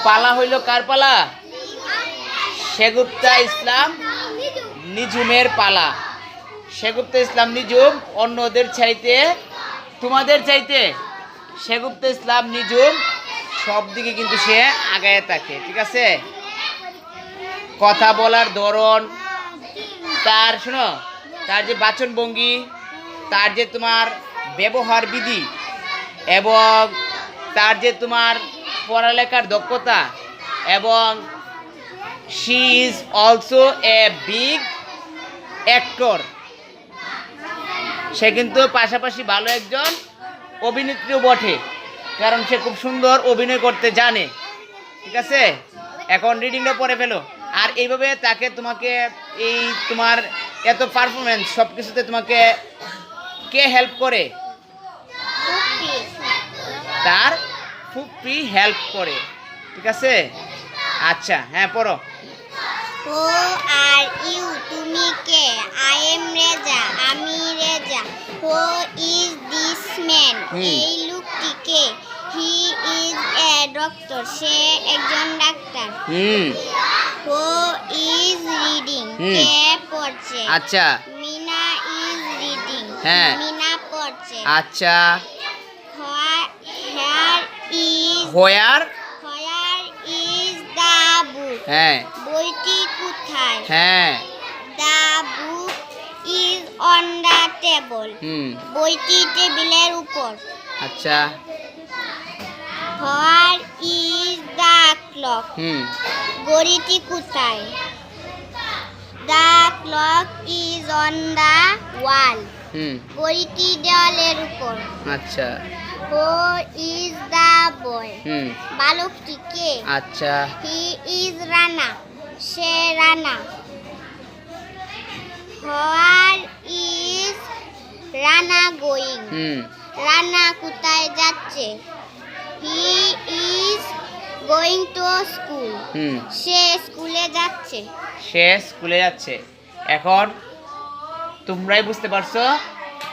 পালা হইল কার পালা? সেগুপ্তা ইসলাম নিঝুমের পালা। সেগুপ্তা ইসলাম নিঝুম অন্যদের চাইতে, তোমাদের চাইতে সেগুপ্তা ইসলাম নিঝুম সব দিকে কিন্তু সে আগায় থাকে, ঠিক আছে? কথা বলার ধরন, তার শোনো, তার যে বাচনভঙ্গি, তার যে তোমার ব্যবহার বিধি এবং তার যে তোমার পড়ালেখার দক্ষতা, এবং she is also a big actor. সে কিন্তু পাশাপাশি ভালো একজন অভিনেত্রীও বটে, কারণ সে খুব সুন্দর অভিনয় করতে জানে, ঠিক আছে? এখন রিডিংটা পড়ে ফেলো। আর এইভাবে তাকে তোমাকে এই তোমার এত পারফরমেন্স সব কিছুতে তোমাকে কে হেল্প করে? তার ফুপি হেল্প করে, ঠিক আছে? আচ্ছা, হ্যাঁ পড়ো। হু আর ইউ, তুমি কে? আই এম রেজা, আমি Reza. Who is this man, এই লোকটি কে? হি ইজ এ ডক্টর, সে একজন ডাক্তার। হু ইজ রিডিং, কে পড়ছে? আচ্ছা। মিনা ইজ রিডিং, হ্যাঁ। মিনা পড়ছে। আচ্ছা। Hair is, where is the book, হ্যাঁ। বইটি কোথায়? হ্যাঁ। The book is on the table, বইটি টেবিলের উপর। আচ্ছা। হোয়ার ইজ দ্য ক্লক, ঘড়িটি কোথায়? The clock is on the wall, ঘড়িটি দেওয়ালের উপর। আচ্ছা। হু ইজ দ্য বয়, বালকটি কে? আচ্ছা। হি ইজ রানা, সে Rana. Where is Rana going, Rana কোথায় যাচ্ছে? He is going to school, সে স্কুলে যাচ্ছে। সে স্কুলে যাচ্ছে। এখন তোমরাই বুঝতে পারছো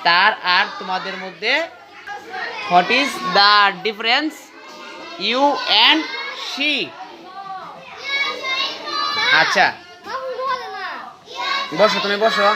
তার আর তোমাদের মধ্যে what is the difference, you and she. আচ্ছা বসো, তুমি বসো।